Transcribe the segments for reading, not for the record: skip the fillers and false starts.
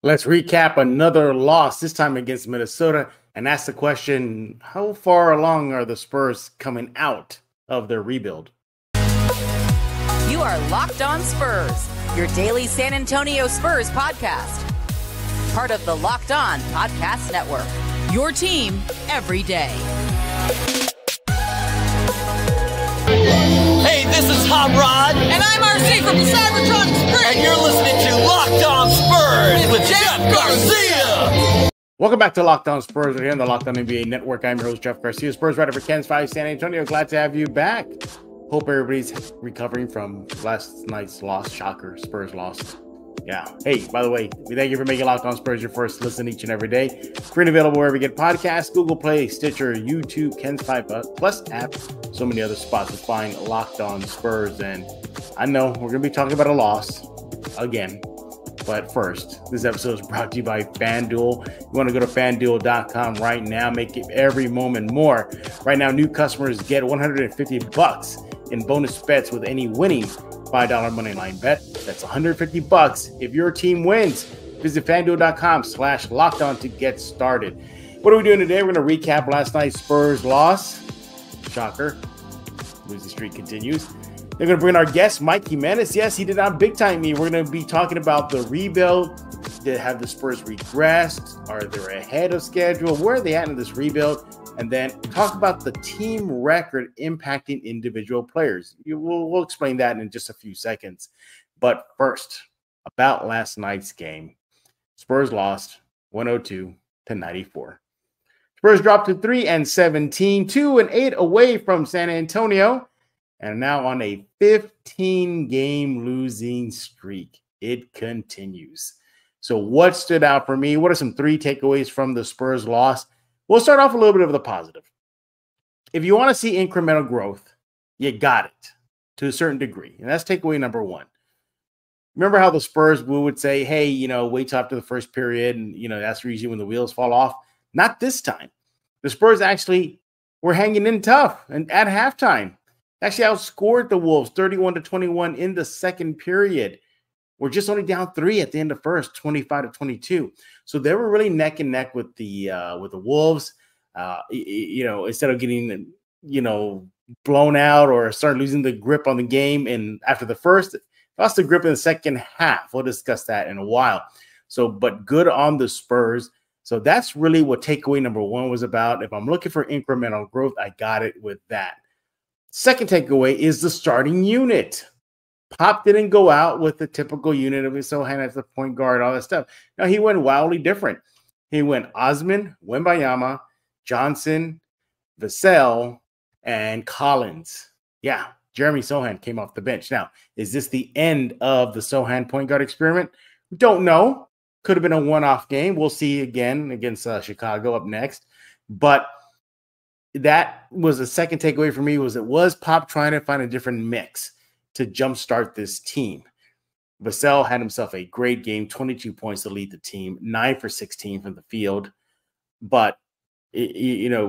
Let's recap another loss, this time against Minnesota, and ask the question, how far along are the Spurs coming out of their rebuild? You are Locked On Spurs, your daily San Antonio Spurs podcast. Part of the Locked On Podcast Network, your team every day. Hey, this is Hot Rod. And I'm RC from the Cybertron Springs. And you're listening to Locked On Spurs with Jeff Garcia. Welcome back to Locked On Spurs. We're here on the Locked On NBA Network. I'm your host, Jeff Garcia, Spurs writer for Ken's 5 San Antonio. Glad to have you back. Hope everybody's recovering from last night's loss. Shocker, Spurs lost. Yeah. Hey, by the way, we thank you for making Locked On Spurs your first listen each and every day. Free and available wherever you get podcasts, Google Play, Stitcher, YouTube, Ken's 5 Plus app, so many other spots to find Locked On Spurs. And I know we're going to be talking about a loss again. But first, this episode is brought to you by FanDuel. You want to go to FanDuel.com right now. Make it every moment more. Right now, new customers get $150 in bonus bets with any winning $5 money line bet. That's $150 if your team wins. Visit FanDuel.com/lockedon to get started. What are we doing today? We're going to recap last night's Spurs loss. Shocker. Losing streak continues. They're going to bring our guest, Mike Jimenez. Yes, he did not big-time me. We're going to be talking about the rebuild. Have the Spurs regressed? Are they ahead of schedule? Where are they at in this rebuild? And then talk about the team record impacting individual players. We'll explain that in just a few seconds. But first, about last night's game. Spurs lost 102-94. Spurs dropped to 3-17, 2-8 away from San Antonio, and now on a 15-game losing streak. It continues. So what stood out for me? What are some three takeaways from the Spurs loss? We'll start off a little bit of the positive. If you want to see incremental growth, you got it to a certain degree. And that's takeaway number one. Remember how the Spurs would say, hey, wait till after the first period. And, that's usually when the wheels fall off. Not this time. The Spurs actually were hanging in tough. And at halftime, actually outscored the Wolves 31-21 in the second period. We're just only down 3 at the end of first, 25-22. So they were really neck and neck with the Wolves. Instead of getting blown out or start losing the grip on the game, and after the first, lost the grip in the second half. We'll discuss that in a while. So, but good on the Spurs. So that's really what takeaway number one was about. If I'm looking for incremental growth, I got it with that. Second takeaway is the starting unit. Pop didn't go out with the typical unit of Sohan as the point guard, all that stuff. Now, he went wildly different. He went Osman, Wanyama, Johnson, Vassell, and Collins. Yeah, Jeremy Sohan came off the bench. Now, is this the end of the Sohan point guard experiment? We don't know. Could have been a one-off game. We'll see again against Chicago up next. But that was the second takeaway for me, was Pop trying to find a different mix to jumpstart this team. Vassell had himself a great game, 22 points to lead the team, 9 for 16 from the field. But,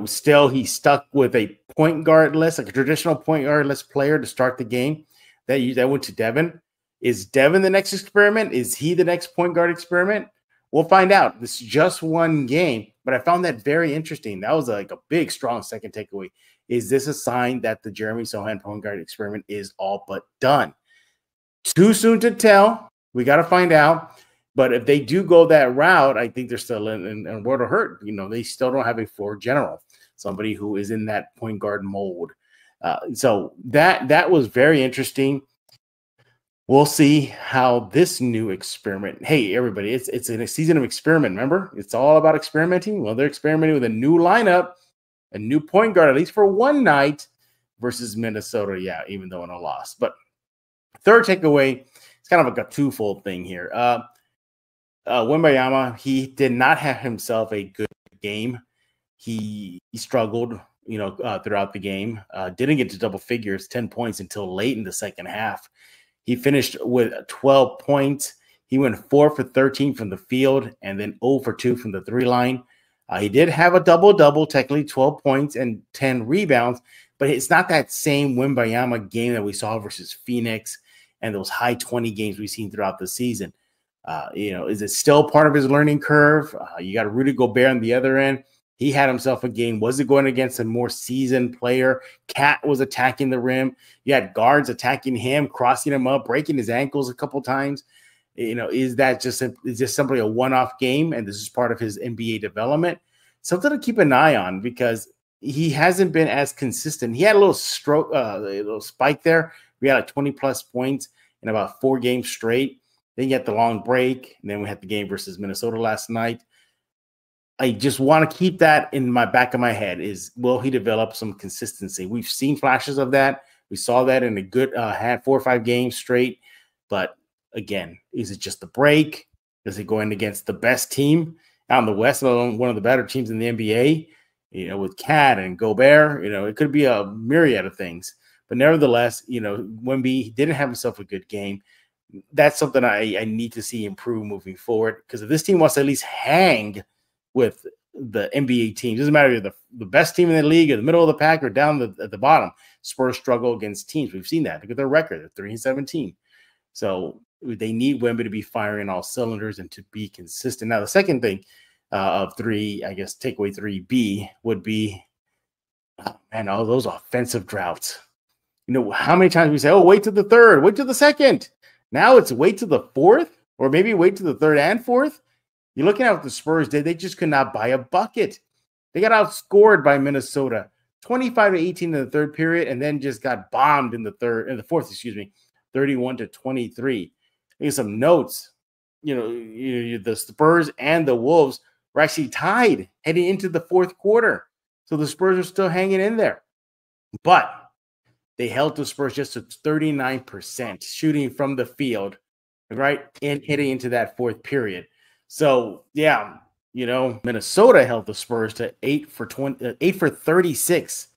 still he stuck with a point guard list, like a traditional point guard list player to start the game. That went to Devin. Is Devin the next experiment? Is he the next point guard experiment? We'll find out. This is just one game, but I found that very interesting. That was like a big, strong second takeaway. Is this a sign that the Jeremy Sohan point guard experiment is all but done? Too soon to tell. We got to find out. But if they do go that route, I think they're still in a world of hurt. They still don't have a floor general, somebody who is in that point guard mold. So that was very interesting. We'll see how this new experiment. Hey, everybody, it's a season of experiment. Remember, it's all about experimenting. Well, they're experimenting with a new lineup, a new point guard, at least for one night, versus Minnesota. Yeah, even though in a loss. But third takeaway, it's kind of like a twofold thing here. Wanyama, he did not have himself a good game. He struggled, throughout the game. Didn't get to double figures, 10 points until late in the second half. He finished with 12 points. He went 4 for 13 from the field and then 0 for 2 from the three line. He did have a double-double, technically 12 points and 10 rebounds, but it's not that same Wanyama game that we saw versus Phoenix and those high 20 games we've seen throughout the season. Is it still part of his learning curve? You got Rudy Gobert on the other end. He had himself a game. Was it going against a more seasoned player? Cat was attacking the rim. You had guards attacking him, crossing him up, breaking his ankles a couple times. Is that just simply a one-off game, and this is part of his NBA development? Something to keep an eye on, because he hasn't been as consistent. He had a little spike there. We had like 20-plus points in about 4 games straight. Then you had the long break, and then we had the game versus Minnesota last night. I just want to keep that in my back of my head, will he develop some consistency? We've seen flashes of that. We saw that in a good 4 or 5 games straight. But again, is it just the break? Is he going against the best team out in the West, one of the better teams in the NBA, with Cat and Gobert? It could be a myriad of things. But nevertheless, Wemby didn't have himself a good game. That's something I need to see improve moving forward, because if this team wants to at least hang with the NBA teams, doesn't matter if you're the best team in the league or the middle of the pack or down at the bottom, Spurs struggle against teams. We've seen that. Look at their record. They're 3-17. So they need Wemby to be firing all cylinders and to be consistent. Now, the second thing of 3, I guess, takeaway 3B would be, all those offensive droughts. How many times we say, wait to the third, wait to the second. Now it's wait to the fourth, or maybe wait to the third and fourth. You're looking at what the Spurs did. They just could not buy a bucket. They got outscored by Minnesota 25-18 in the third period, and then just got bombed in the fourth, 31-23. Here's some notes. The Spurs and the Wolves were actually tied heading into the fourth quarter. So the Spurs are still hanging in there. But they held the Spurs just to 39% shooting from the field, right? And heading into that fourth period. So, yeah, Minnesota held the Spurs to 8 for 36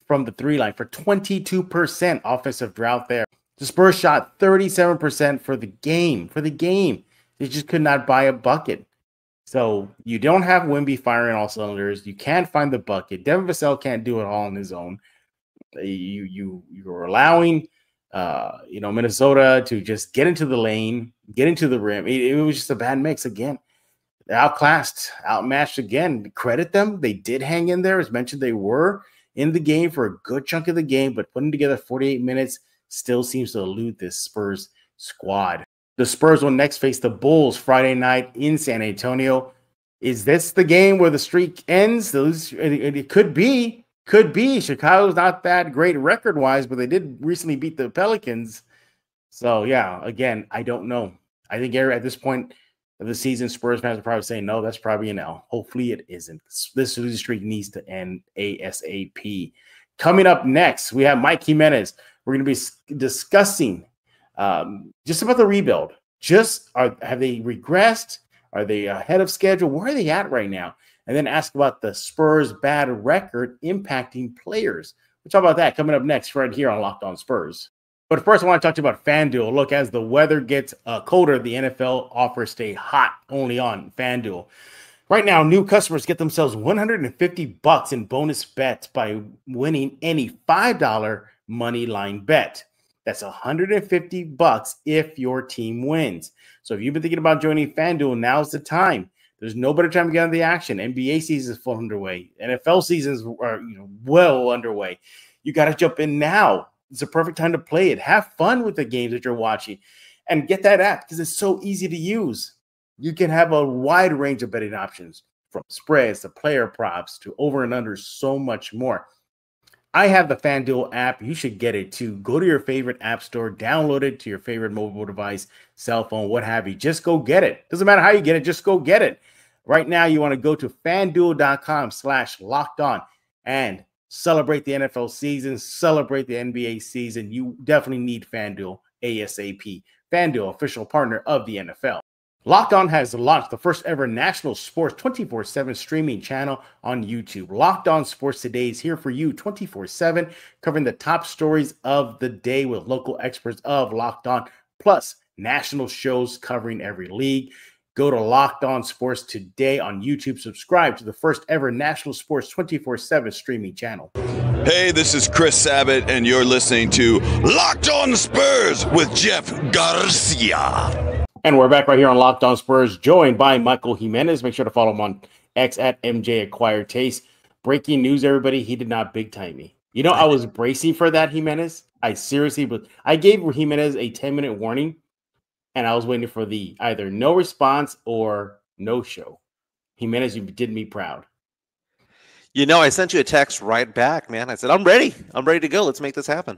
from the 3 line for 22% offensive drought there. The Spurs shot 37% for the game. They just could not buy a bucket. So you don't have Wemby firing all cylinders. You can't find the bucket. Devin Vassell can't do it all on his own. You're allowing Minnesota to just get into the lane, get into the rim. It was just a bad mix again. Outclassed, outmatched again. Credit them. They did hang in there. As mentioned, they were in the game for a good chunk of the game, but putting together 48 minutes still seems to elude this Spurs squad. The Spurs will next face the Bulls Friday night in San Antonio. Is this the game where the streak ends? It could be. Chicago's not that great record-wise, but they did recently beat the Pelicans. So, yeah, again, I don't know. I think at this point of the season, Spurs fans are probably saying, no, that's probably an L. Hopefully it isn't. This losing streak needs to end ASAP. Coming up next, we have Mike Jimenez. We're going to be discussing just about the rebuild. Have they regressed? Are they ahead of schedule? Where are they at right now? And then ask about the Spurs' bad record impacting players. We'll talk about that coming up next right here on Locked On Spurs. But first, I want to talk to you about FanDuel. Look, as the weather gets colder, the NFL offers stay hot only on FanDuel. Right now, new customers get themselves $150 in bonus bets by winning any $5 money line bet. That's $150 if your team wins. So if you've been thinking about joining FanDuel, now's the time. There's no better time to get on the action. NBA season is full underway. NFL seasons are well underway. You got to jump in now. It's a perfect time to play it. Have fun with the games that you're watching, and get that app because it's so easy to use. You can have a wide range of betting options, from spreads to player props to over and under, so much more. I have the FanDuel app. You should get it too. Go to your favorite app store, download it to your favorite mobile device, cell phone, what have you. Just go get it. Doesn't matter how you get it, just go get it. Right now, you want to go to FanDuel.com/lockedon and celebrate the NFL season, celebrate the NBA season. You definitely need FanDuel ASAP. FanDuel, official partner of the NFL. Locked On has launched the first ever national sports 24/7 streaming channel on YouTube. Locked On Sports Today is here for you 24/7, covering the top stories of the day with local experts of Locked On, plus national shows covering every league. Go to Locked On Sports Today on YouTube. Subscribe to the first ever national sports 24/7 streaming channel. Hey, this is Chris Sabat, and you're listening to Locked On Spurs with Jeff Garcia. And we're back right here on Locked On Spurs, joined by Michael Jimenez. Make sure to follow him on X at MJ Acquired Taste. Breaking news, everybody, he did not big time me. You know, I was bracing for that, Jimenez. I seriously was. I gave Jimenez a 10-minute warning, and I was waiting for the either no response or no show. Jimenez, you did me proud. You know, I sent you a text right back, man. I said, I'm ready. I'm ready to go. Let's make this happen.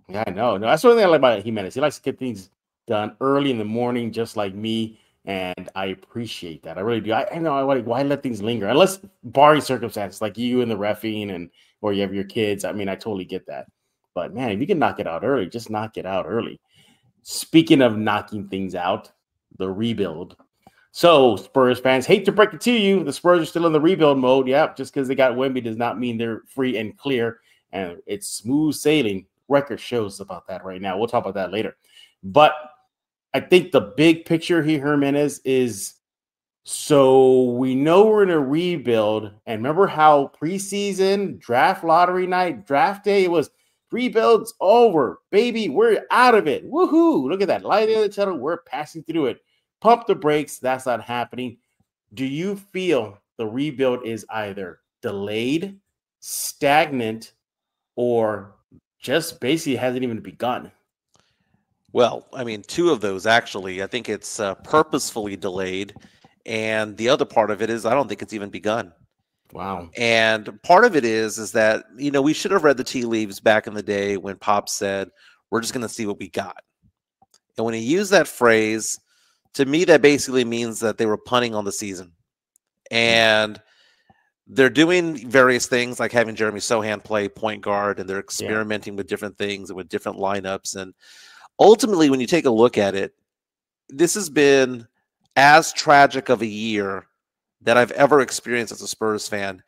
Yeah, I know. No, that's one thing I like about Jimenez. He likes to get things done early in the morning, just like me, and I appreciate that. I really do. I know. Why let things linger? Unless barring circumstances like you and the reffing, and or you have your kids. I mean, I totally get that. But man, if you can knock it out early, just knock it out early. Speaking of knocking things out, the rebuild. So, Spurs fans, hate to break it to you, the Spurs are still in the rebuild mode. Yeah, just because they got Wemby does not mean they're free and clear, and it's smooth sailing. Record shows about that right now. We'll talk about that later. But I think the big picture here, Jimenez, is so we know we're in a rebuild. And remember how preseason, draft lottery night, draft day, it was rebuild's over, baby. We're out of it. Woohoo. Look at that. Light in the tunnel. We're passing through it. Pump the brakes. That's not happening. Do you feel the rebuild is either delayed, stagnant, or just basically hasn't even begun? Well, I mean, two of those, actually. I think it's purposefully delayed. And the other part of it is I don't think it's even begun. Wow. And part of it is that, you know, we should have read the tea leaves back in the day when Pop said, we're just going to see what we got. And when he used that phrase, to me, that basically means that they were punting on the season. And they're doing various things like having Jeremy Sohan play point guard, and they're experimenting with different things and with different lineups. And ultimately, when you take a look at it, this has been as tragic of a year that I've ever experienced as a Spurs fan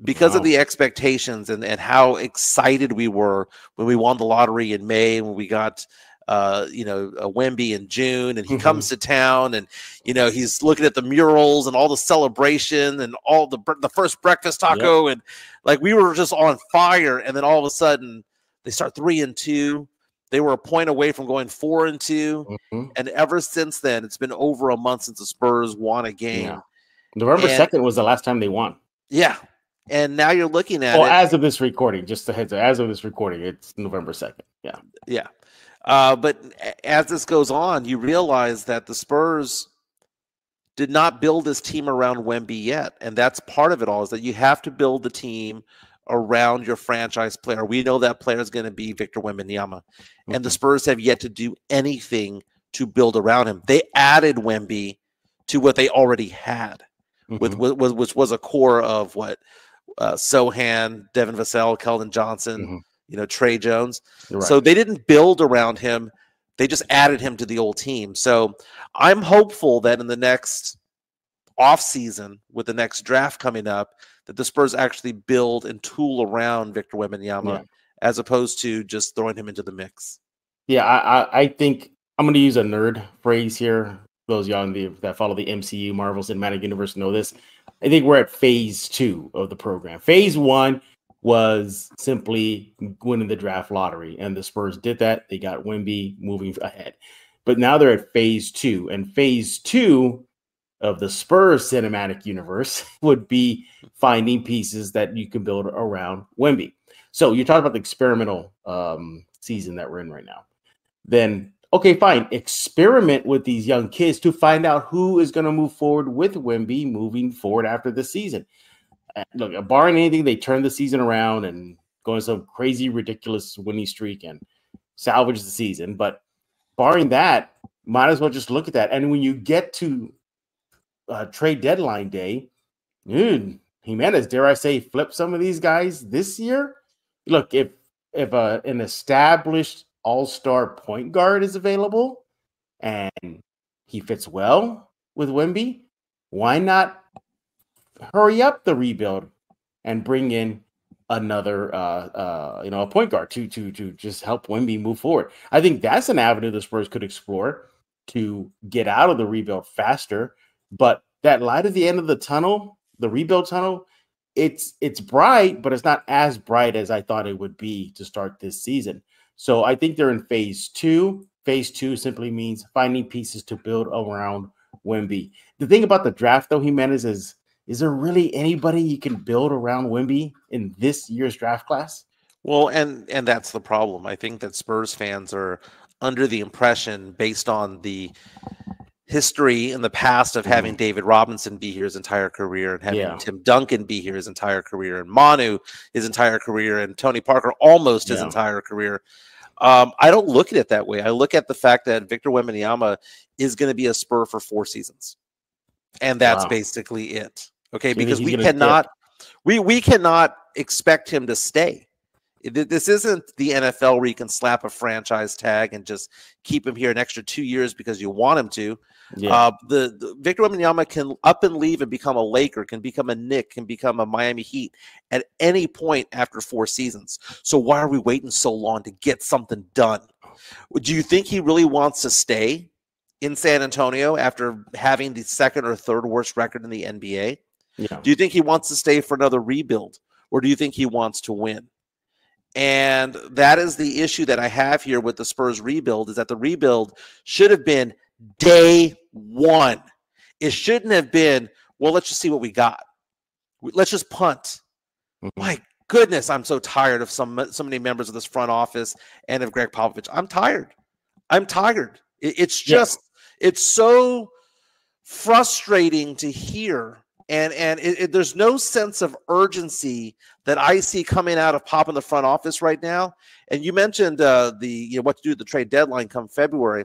because of the expectations and how excited we were when we won the lottery in May, when we got a Wemby in June, and he comes to town, and he's looking at the murals and all the celebration and all the first breakfast taco, and like we were just on fire. And then all of a sudden they start 3-2. They were a point away from going 4-2, and ever since then it's been over a month since the Spurs won a game. November 2nd was the last time they won. Yeah, and now you're looking at it. As of this recording, just a heads up, as of this recording, it's November 2nd. Yeah. But as this goes on, you realize that the Spurs did not build this team around Wemby yet. And that's part of it all, is that you have to build the team around your franchise player. We know that player is going to be Victor Wembanyama. And the Spurs have yet to do anything to build around him. They added Wemby to what they already had, which was a core of Sohan, Devin Vassell, Keldon Johnson, Trey Jones. Right. So they didn't build around him. They just added him to the old team. So I'm hopeful that in the next offseason, with the next draft coming up, that the Spurs actually build and tool around Victor Wembanyama as opposed to just throwing him into the mix. Yeah, I think I'm going to use a nerd phrase here. Those young that follow the MCU, Marvel Cinematic Universe, know this. I think we're at phase 2 of the program. Phase 1 was simply winning the draft lottery, and the Spurs did that. They got Wemby moving ahead. But now they're at phase 2, and phase 2 of the Spurs cinematic universe would be finding pieces that you can build around Wemby. So you're talking about the experimental season that we're in right now. Then, okay, fine. Experiment with these young kids to find out who is going to move forward with Wemby moving forward after the season. Look, barring anything, they turn the season around and go on some crazy, ridiculous winning streak and salvage the season. But barring that, might as well just look at that. And when you get to trade deadline day, Jimenez, dare I say, flip some of these guys this year? Look, if an established all-star point guard is available and he fits well with Wemby, why not hurry up the rebuild and bring in another a point guard to just help Wemby move forward? I think that's an avenue the Spurs could explore to get out of the rebuild faster. But that light at the end of the tunnel, the rebuild tunnel, it's bright, but it's not as bright as I thought it would be to start this season. So I think they're in phase 2. phase 2 simply means finding pieces to build around Wemby. The thing about the draft, though, Jimenez, is there really anybody you can build around Wemby in this year's draft class? Well, and that's the problem. I think that Spurs fans are under the impression, based on the history in the past of having David Robinson be here his entire career and having Tim Duncan be here his entire career and Manu his entire career and Tony Parker almost his entire career. I don't look at it that way. I look at the fact that Victor Wembanyama is going to be a Spur for 4 seasons. And that's basically it. Okay, because we cannot expect him to stay. This isn't the NFL where you can slap a franchise tag and just keep him here an extra 2 years because you want him to. The Victor Wembanyama can up and leave and become a Laker, can become a Knick, can become a Miami Heat at any point after 4 seasons. So why are we waiting so long to get something done? Do you think he really wants to stay in San Antonio after having the 2nd or 3rd worst record in the NBA? Do you think he wants to stay for another rebuild, or do you think he wants to win? And that is the issue that I have here with the Spurs rebuild, is that the rebuild should have been day 1. It shouldn't have been, well, let's just see what we got. Let's just punt. My goodness, I'm so tired of so many members of this front office and of Greg Popovich. I'm tired. It's just, it's so frustrating to hear. And there's no sense of urgency that I see coming out of Pop in the front office right now. And you mentioned what to do at the trade deadline come February.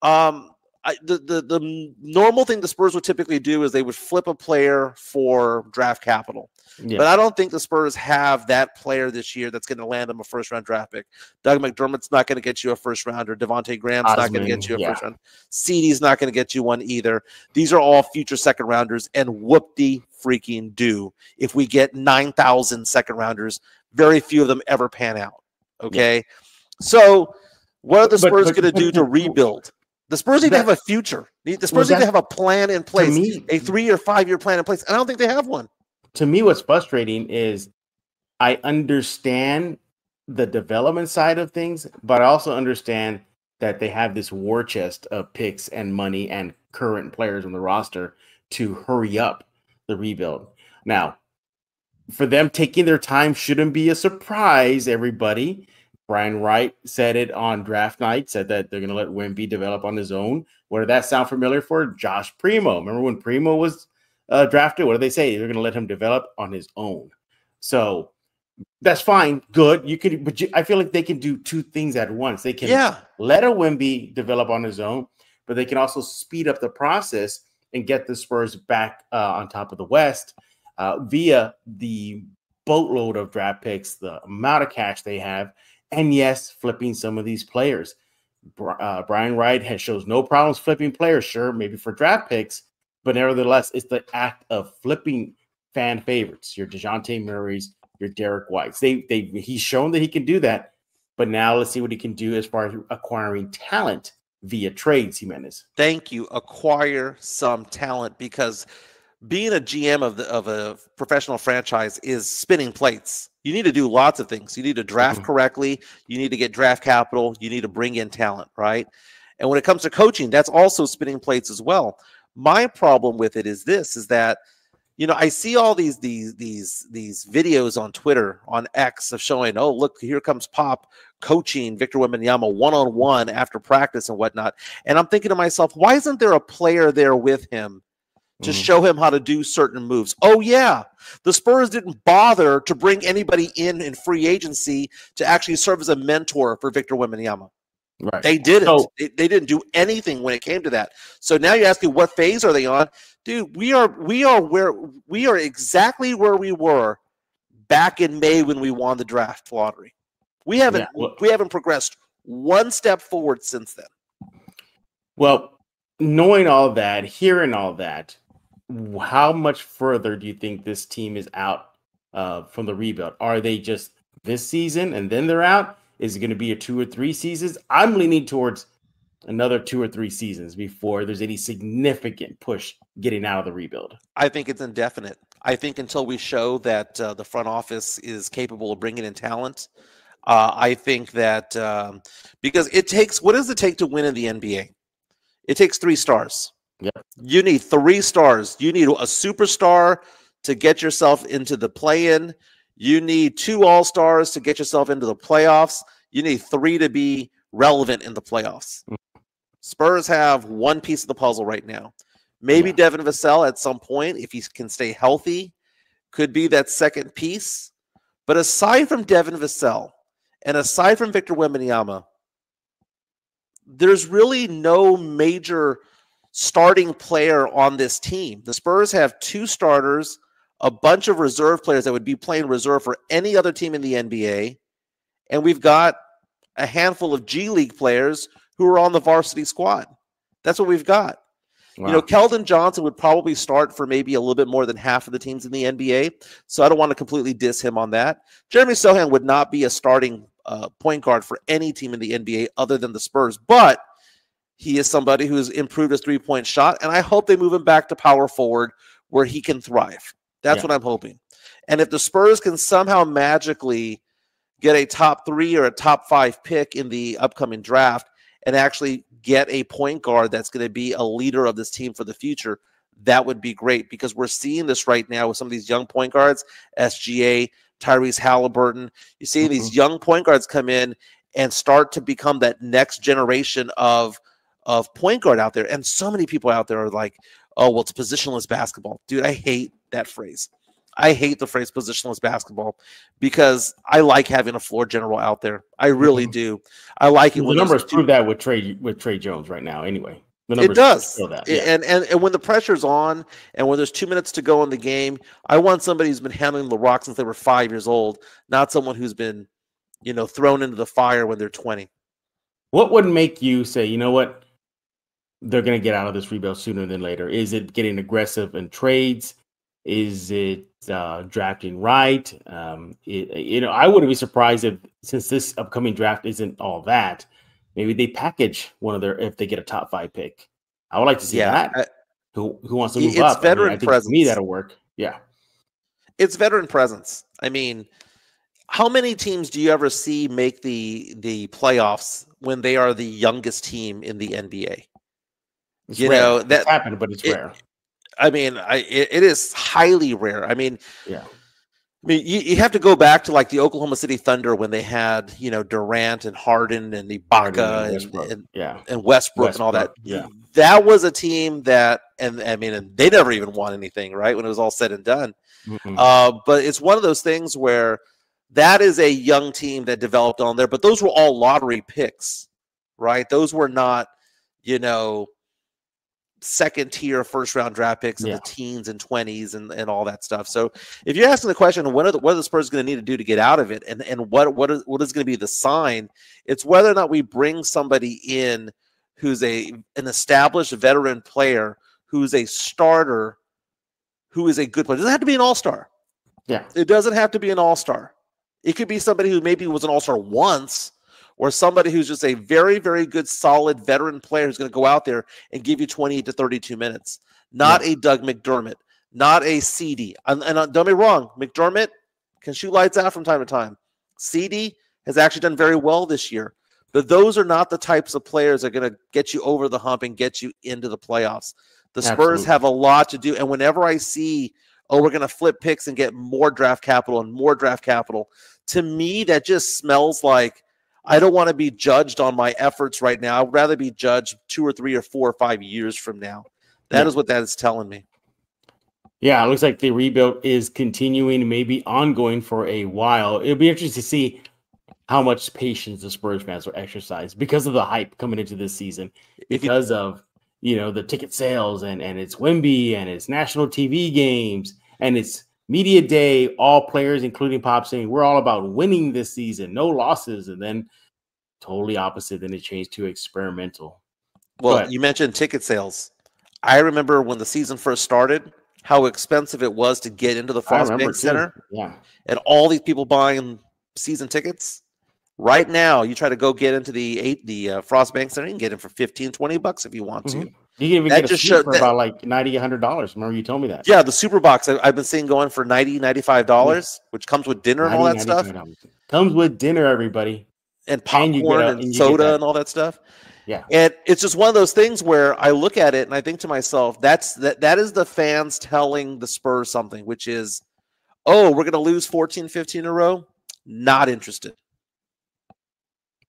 The normal thing the Spurs would typically do is they would flip a player for draft capital. But I don't think the Spurs have that player this year that's going to land them a 1st-round draft pick. Doug McDermott's not going to get you a 1st-rounder. Devontae Graham's not going to get you a 1st-round. CeeDee's not going to get you one either. These are all future 2nd-rounders, and whoop-de-freaking-do. If we get 9,000 2nd-rounders, very few of them ever pan out. Okay? So what are the Spurs going to do to rebuild? The Spurs need to have a future. The Spurs need to have a plan in place, a 3 or 5 year plan in place. And I don't think they have one. To me, what's frustrating is I understand the development side of things, but I also understand that they have this war chest of picks and money and current players on the roster to hurry up the rebuild. Now, for them taking their time shouldn't be a surprise, everybody. Brian Wright said it on draft night, said that they're going to let Wemby develop on his own. What did that sound familiar for? Josh Primo. Remember when Primo was drafted? What did they say? They're going to let him develop on his own. So that's fine. Good. I feel like they can do 2 things at once. They can let a Wemby develop on his own, but they can also speed up the process and get the Spurs back on top of the West via the boatload of draft picks, the amount of cash they have, and yes, flipping some of these players. Brian Wright shows no problems flipping players, sure, maybe for draft picks, but nevertheless, it's the act of flipping fan favorites, your DeJounte Murrays, your Derek Whites. He's shown that he can do that, but now let's see what he can do as far as acquiring talent via trades, Jimenez. Thank you. Acquire some talent, because being a GM of a professional franchise is spinning plates. You need to do lots of things. You need to draft correctly. You need to get draft capital. You need to bring in talent, right? And when it comes to coaching, that's also spinning plates as well. My problem with it is that, I see all these videos on Twitter, on X, of showing, oh, look, here comes Pop coaching Victor Wembanyama one-on-one after practice and whatnot. And I'm thinking to myself, why isn't there a player there with him to show him how to do certain moves? Oh, yeah. The Spurs didn't bother to bring anybody in free agency to actually serve as a mentor for Victor Wembanyama. Right. They didn't. So, they didn't do anything when it came to that. So now you're asking, what phase are they on? Dude, we are exactly where we were back in May when we won the draft lottery. We haven't progressed one step forward since then. Well, knowing all that, hearing all that, how much further do you think this team is out from the rebuild? Are they just this season and then they're out? Is it going to be a 2 or 3 seasons? I'm leaning towards another 2 or 3 seasons before there's any significant push getting out of the rebuild. I think it's indefinite. I think until we show that the front office is capable of bringing in talent, I think that because it takes, what does it take to win in the NBA? It takes 3 stars. Yep. You need 3 stars. You need a superstar to get yourself into the play-in. You need 2 all-stars to get yourself into the playoffs. You need 3 to be relevant in the playoffs. Spurs have 1 piece of the puzzle right now. Maybe Devin Vassell at some point, if he can stay healthy, could be that second piece. But aside from Devin Vassell and aside from Victor Wembanyama, there's really no major starting player on this team. The Spurs have 2 starters, a bunch of reserve players that would be playing reserve for any other team in the NBA, and we've got a handful of G League players who are on the varsity squad. That's what we've got. Wow. You know, Keldon Johnson would probably start for maybe a little bit more than half of the teams in the NBA, so I don't want to completely diss him on that. Jeremy Sohan would not be a starting point guard for any team in the NBA other than the Spurs, but he is somebody who's improved his 3-point shot, and I hope they move him back to power forward where he can thrive. That's what I'm hoping. And if the Spurs can somehow magically get a top 3 or a top 5 pick in the upcoming draft and actually get a point guard that's going to be a leader of this team for the future, that would be great, because we're seeing this right now with some of these young point guards, SGA, Tyrese Halliburton. You see these young point guards come in and start to become that next generation of point guard out there. And so many people out there are like, oh, well, it's positionless basketball. Dude, I hate that phrase. I hate the phrase positionless basketball because I like having a floor general out there. I really do. I like it. The numbers prove that with Trey Jones right now anyway. It does. That. Yeah. And when the pressure's on and when there's 2 minutes to go in the game, I want somebody who's been handling the rock since they were 5 years old, not someone who's been, you know, thrown into the fire when they're 20. What would make you say, you know what, they're going to get out of this rebuild sooner than later? Is it getting aggressive in trades? Is it drafting right? You know, I wouldn't be surprised if, since this upcoming draft isn't all that, maybe they package one of their, if they get a top 5 pick. I would like to see that. Who wants to move up? It's veteran presence. For me, that'll work. Yeah. It's veteran presence. I mean, how many teams do you ever see make the playoffs when they are the youngest team in the NBA? It's rare. Know, that's happened, but it's rare. I mean, it is highly rare. I mean, you have to go back to like the Oklahoma City Thunder when they had, you know, Durant and Harden and Ibaka and Westbrook and all that. Yeah, that was a team that, and I mean, and they never even won anything, right, when it was all said and done. But it's one of those things where that is a young team that developed on there. But those were all lottery picks, right? Those were not, you know, second tier first round draft picks in the teens and 20s and all that stuff. So if you're asking the question, what are the Spurs going to need to do to get out of it, and what is going to be the sign, it's whether or not we bring somebody in who's an established veteran player, who's a starter, who is a good player. It doesn't have to be an all-star. Yeah. It doesn't have to be an all-star. It could be somebody who maybe was an all-star once, or somebody who's just a very, very good, solid veteran player who's going to go out there and give you 28 to 32 minutes. Not a Doug McDermott, not a CD. And don't get me wrong, McDermott can shoot lights out from time to time. CD has actually done very well this year. But those are not the types of players that are going to get you over the hump and get you into the playoffs. The Spurs have a lot to do. And whenever I see, oh, we're going to flip picks and get more draft capital and more draft capital, to me, that just smells like, I don't want to be judged on my efforts right now. I'd rather be judged 2 or 3 or 4 or 5 years from now. That is what that is telling me. Yeah, it looks like the rebuild is continuing, maybe ongoing for a while. It'll be interesting to see how much patience the Spurs fans will exercise because of the hype coming into this season, because of, you know, the ticket sales and it's Wemby and it's national TV games and it's media day, all players, including Pop, saying we're all about winning this season, no losses, and then totally opposite. Then it changed to experimental. Well, you mentioned ticket sales. I remember when the season first started, how expensive it was to get into the FrostBank Center. Yeah, and all these people buying season tickets. Right now, you try to go get into the FrostBank Center, you can get it for $15-20 if you want to. You can even get a seat for about like $90, $100. Remember you told me that? Yeah, the Super Box I've been seeing going for $90, $95, which comes with dinner and all that stuff. Comes with dinner, everybody. And popcorn and soda and all that stuff. Yeah. And it's just one of those things where I look at it and I think to myself, that is the fans telling the Spurs something, which is, oh, we're going to lose 14, 15 in a row. Not interested.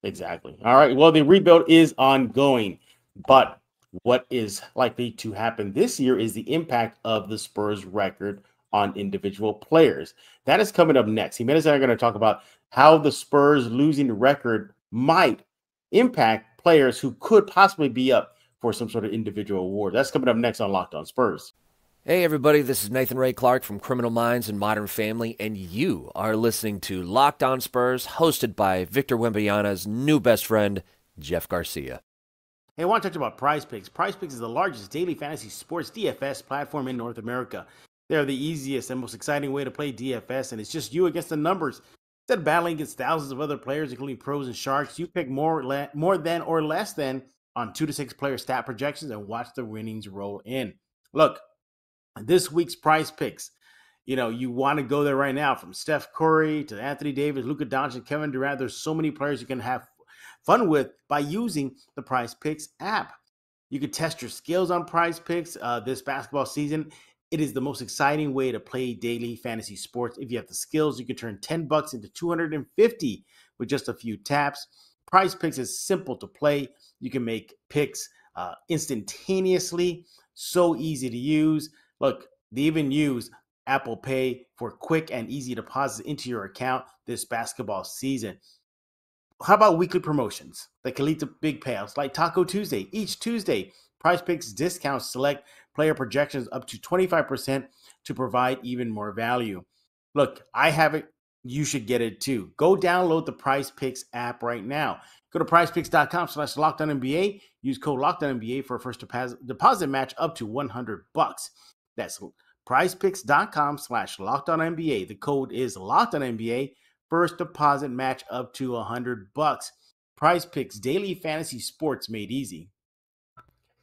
Exactly. All right. Well, the rebuild is ongoing, but what is likely to happen this year is the impact of the Spurs record on individual players. That is coming up next. Jimenez and I are going to talk about how the Spurs losing record might impact players who could possibly be up for some sort of individual award. That's coming up next on Locked On Spurs. Hey everybody, this is Nathan Ray Clark from Criminal Minds and Modern Family, and you are listening to Locked On Spurs, hosted by Victor Wembanyama's new best friend, Jeff Garcia. Hey, I want to talk about PrizePicks. PrizePicks is the largest daily fantasy sports DFS platform in North America. They're the easiest and most exciting way to play DFS, and it's just you against the numbers. Instead of battling against thousands of other players, including pros and sharks, you pick more than or less than on 2 to 6 player stat projections and watch the winnings roll in. Look, this week's PrizePicks, you want to go there right now, from Steph Curry to Anthony Davis, Luka Doncic, Kevin Durant. There's so many players you can have fun with by using the PrizePicks app. You can test your skills on PrizePicks this basketball season. It is the most exciting way to play daily fantasy sports. If you have the skills, you can turn $10 into $250 with just a few taps. PrizePicks is simple to play. You can make picks instantaneously. So easy to use. Look, they even use Apple Pay for quick and easy deposits into your account this basketball season. How about weekly promotions that can lead to big payouts like Taco Tuesday? Each Tuesday, PrizePicks discounts select player projections up to 25% to provide even more value. Look, I have it. You should get it too. Go download the PrizePicks app right now. Go to prizepicks.com/LockedOnNBA. Use code LockedOnNBA for a first deposit match up to $100. That's prizepicks.com/LockedOnNBA. The code is LockedOnNBA. First deposit match up to $100. PrizePicks, daily fantasy sports made easy.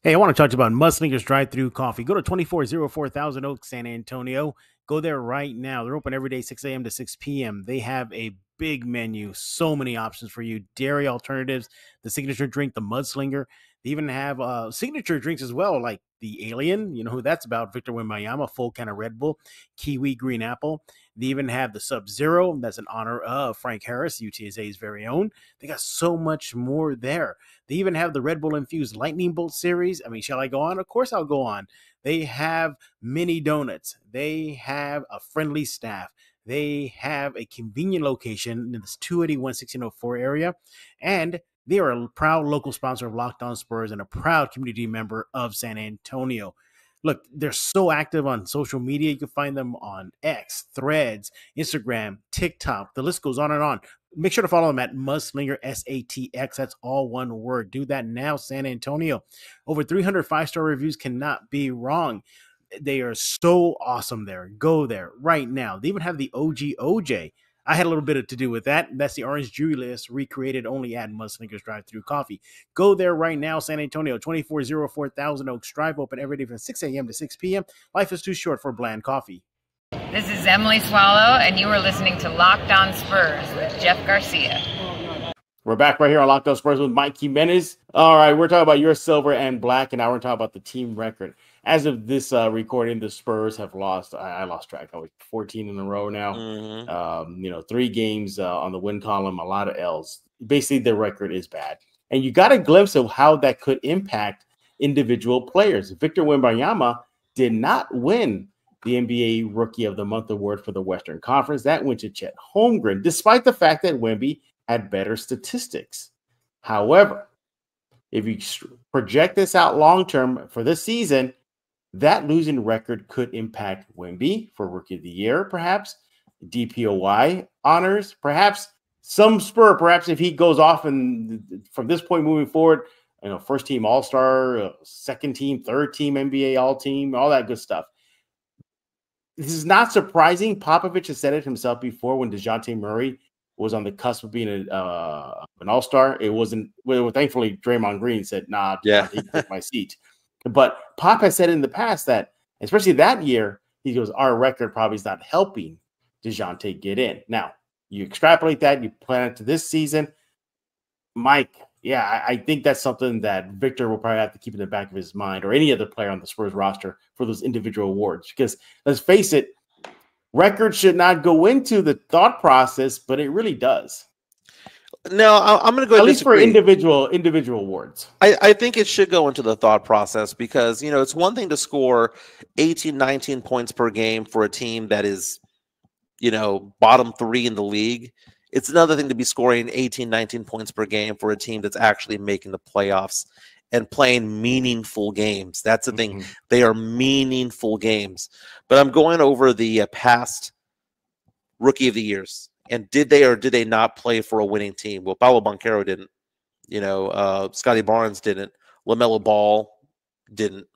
Hey, I want to talk about Mudslinger's drive-thru coffee. Go to 2404 Thousand Oaks, San Antonio. Go there right now. They're open every day, 6 a.m. to 6 p.m. They have a big menu, so many options for you. Dairy alternatives, the signature drink, the Mudslinger. They even have signature drinks as well, like the Alien. You know who that's about, Victor Wembanyama, full can of Red Bull, kiwi green apple. They even have the Sub-Zero. That's in honor of Frank Harris, UTSA's very own. They got so much more there. They even have the Red Bull infused Lightning Bolt series. I mean, shall I go on? Of course I'll go on. They have mini donuts. They have a friendly staff. They have a convenient location in this 281 1604 area. And they are a proud local sponsor of Locked On Spurs and a proud community member of San Antonio. Look, they're so active on social media. You can find them on X, Threads, Instagram, TikTok. The list goes on and on. Make sure to follow them at Mudslinger, SATX. That's all one word. Do that now, San Antonio. Over 300 5-star reviews cannot be wrong. They are so awesome there. Go there right now. They even have the OG OJ. I had a little bit to do with that. That's the Orange Julius recreated only at Mudslinger's drive-thru coffee. Go there right now, San Antonio, 2404 Thousand Oaks Drive, open every day from 6 a.m. to 6 p.m. Life is too short for bland coffee. This is Emily Swallow, and you are listening to Locked On Spurs with Jeff Garcia. We're back right here on Locked On Spurs with Mike Jimenez. All right, we're talking about your silver and black, and now we're talking about the team record. As of this recording, the Spurs have lost. I lost track. I was 14 in a row now. 3 games on the win column, a lot of L's. Basically, the record is bad. And you got a glimpse of how that could impact individual players. Victor Wembanyama did not win the NBA Rookie of the Month award for the Western Conference. That went to Chet Holmgren, despite the fact that Wemby had better statistics. However, if you project this out long-term for this season, that losing record could impact Wemby for Rookie of the Year, perhaps DPOY honors, perhaps some Spur, perhaps if he goes off and from this point moving forward, first team All-Star, second team, third team NBA All-Team, all that good stuff. This is not surprising. Popovich has said it himself before when DeJounte Murray was on the cusp of being an All-Star. It wasn't. Well, thankfully, Draymond Green said, "Nah, yeah, he took my seat." But Pop has said in the past that, especially that year, he goes, "Our record probably is not helping DeJounte get in." Now, You extrapolate that, you plan it to this season. Mike, yeah, I think that's something that Victor will probably have to keep in the back of his mind, or any other player on the Spurs roster, for those individual awards. Because let's face it, record should not go into the thought process, but it really does. No, I'm going to go at least disagree. For individual awards. I think it should go into the thought process because, it's one thing to score 18, 19 points per game for a team that is, bottom 3 in the league. It's another thing to be scoring 18, 19 points per game for a team that's actually making the playoffs and playing meaningful games. That's the thing. They are meaningful games. But I'm going over the past Rookie of the Years. And did they or did they not play for a winning team? Well, Paolo Banchero didn't. Scotty Barnes didn't. LaMelo Ball didn't.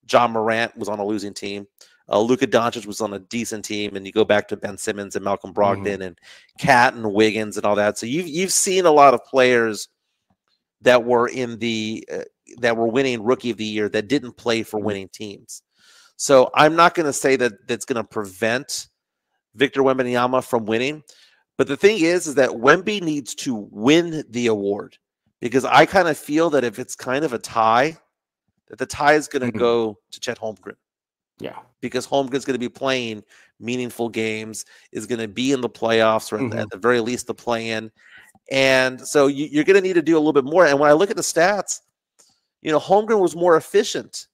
John Morant was on a losing team. Luka Doncic was on a decent team, and you go back to Ben Simmons and Malcolm Brogdon and Cat and Wiggins and all that. So you've seen a lot of players that were in the that were winning Rookie of the Year that didn't play for winning teams. So I'm not going to say that that's going to prevent Victor Wembanyama from winning. But the thing is that Wemby needs to win the award, because I kind of feel that if it's kind of a tie, that the tie is going to go to Chet Holmgren. Yeah. Because Holmgren's going to be playing meaningful games, is going to be in the playoffs, or at the very least the play-in. And so you're going to need to do a little bit more. And when I look at the stats, Holmgren was more efficient.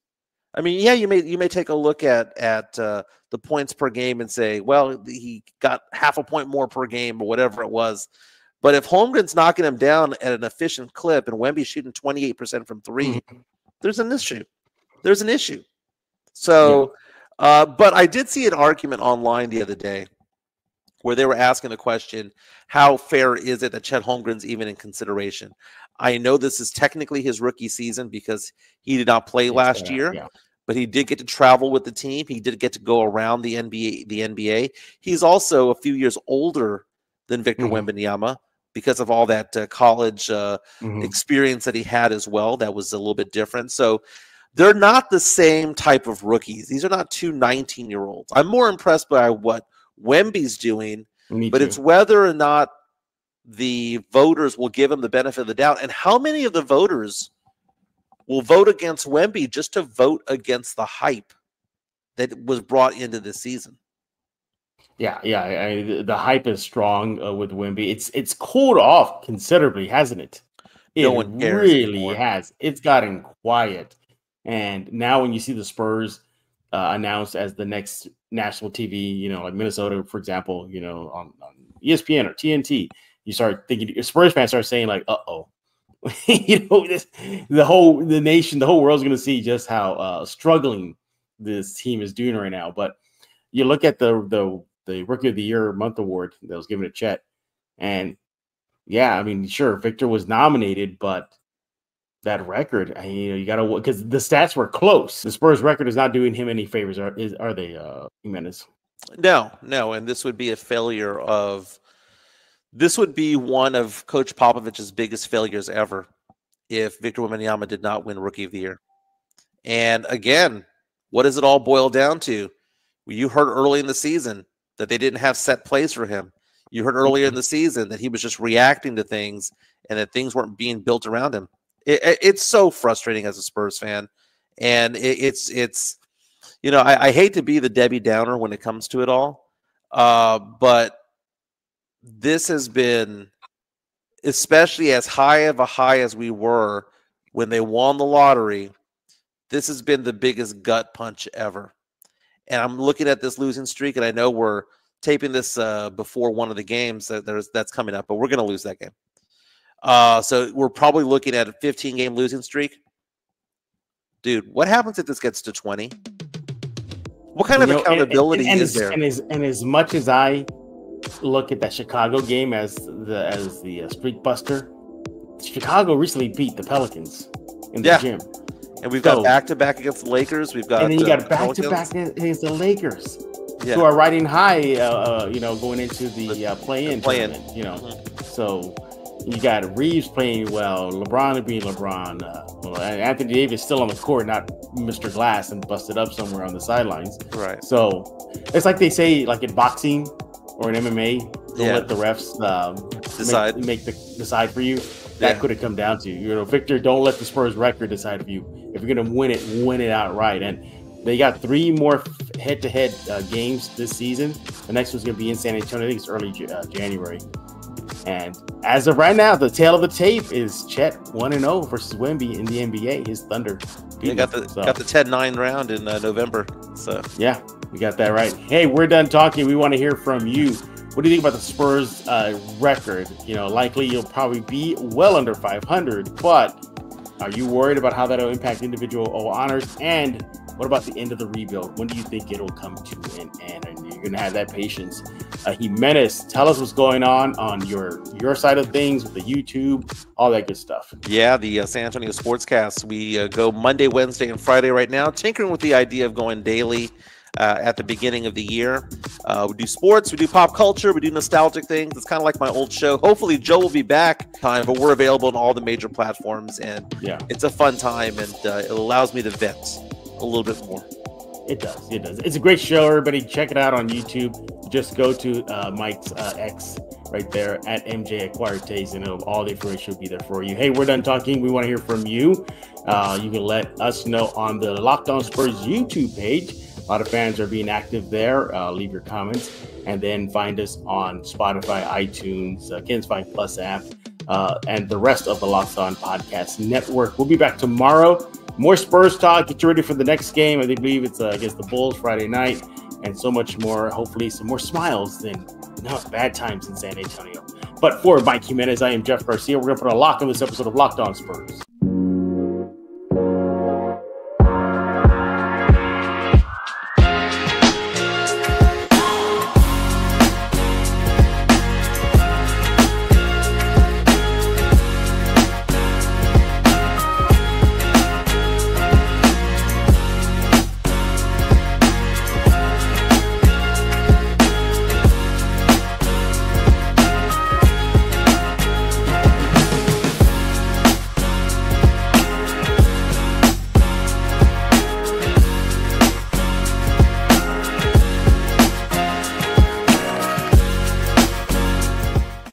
I mean, yeah, you may take a look at the points per game and say, well, he got half a point more per game or whatever it was. But if Holmgren's knocking him down at an efficient clip and Wemby's shooting 28% from 3, there's an issue. There's an issue. So, but I did see an argument online the other day where they were asking the question, how fair is it that Chet Holmgren's even in consideration? I know this is technically his rookie season because he did not play last year, but he did get to travel with the team. He did get to go around the NBA. He's also a few years older than Victor Wembanyama because of all that college experience that he had as well. That was a little bit different. So they're not the same type of rookies. These are not two 19-year-olds. I'm more impressed by what Wemby's doing, but it's whether or not the voters will give him the benefit of the doubt. And how many of the voters will vote against Wemby just to vote against the hype that was brought into this season? Yeah. The hype is strong with Wemby. It's cooled off considerably, hasn't it? No one cares really anymore. Has. It's gotten quiet. And now when you see the Spurs announced as the next national TV, like Minnesota, for example, on ESPN or TNT, you start thinking, Spurs fans start saying like, uh-oh. The whole world's going to see just how struggling this team is doing right now. But you look at the Rookie of the Year month award that was given to Chet, and yeah, I mean, sure, Victor was nominated, but that record, you got to, because the stats were close. The Spurs record is not doing him any favors, are they, Jimenez? No, and this would be a failure of. This would be one of Coach Popovich's biggest failures ever if Victor Wembanyama did not win Rookie of the Year. And again, what does it all boil down to? Well, you heard early in the season that they didn't have set plays for him. You heard earlier in the season that he was just reacting to things and that things weren't being built around him. It's so frustrating as a Spurs fan. And I hate to be the Debbie Downer when it comes to it all, but this has been, especially as high of a high as we were when they won the lottery, this has been the biggest gut punch ever. And I'm looking at this losing streak, and I know we're taping this before one of the games that's coming up, but we're going to lose that game. So we're probably looking at a 15-game losing streak. Dude, what happens if this gets to 20? What kind of accountability is there? And as much as I look at that Chicago game as the streak buster, Chicago recently beat the Pelicans in the gym. And we've got back-to-back against the Lakers. We've got, and then you got back-to-back against the Lakers, who are riding high, going into the play-in tournament. So you got Reeves playing well, LeBron being LeBron, Anthony Davis still on the court, not Mr. Glass and busted up somewhere on the sidelines. Right. So it's like they say, like in boxing or in MMA, don't let the refs decide decide for you. That could have come down to, Victor, don't let the Spurs record decide for you. If you're going to win it outright. And they got 3 more head-to-head games this season. The next one's going to be in San Antonio. I think it's early January. And as of right now, the tail of the tape is Chet 1-0 versus Wemby in the NBA. His Thunder. You got the 10-9 round in November. So yeah, we got that right. Hey, we're done talking. We want to hear from you. What do you think about the Spurs record? Likely you'll probably be well under 500, but are you worried about how that'll impact individual honors? And what about the end of the rebuild? When do you think it'll come to an end? And you're going to have that patience. Jimenez, tell us what's going on your side of things with the YouTube, all that good stuff. Yeah, the San Antonio Sportscast. We go Monday, Wednesday, and Friday right now, tinkering with the idea of going daily at the beginning of the year. We do sports, we do pop culture, we do nostalgic things. It's kind of like my old show. Hopefully Joe will be back time, but we're available on all the major platforms, and it's a fun time, and it allows me to vent a little bit more. It does. It's a great show. Everybody check it out on YouTube. Just go to Mike's X right there at MJ Acquired Taste, and all the information will be there for you. Hey, we're done talking. We want to hear from you. You can let us know on the Locked On Spurs YouTube page. A lot of fans are being active there. Leave your comments, and then find us on Spotify, iTunes, Kens 5 Plus app, and the rest of the Locked On Podcast Network. We'll be back tomorrow. More Spurs talk. Get you ready for the next game. I believe it's against the Bulls Friday night, and so much more. Hopefully some more smiles than bad times in San Antonio. But for Mike Jimenez, I am Jeff Garcia. We're going to put a lock on this episode of Locked On Spurs.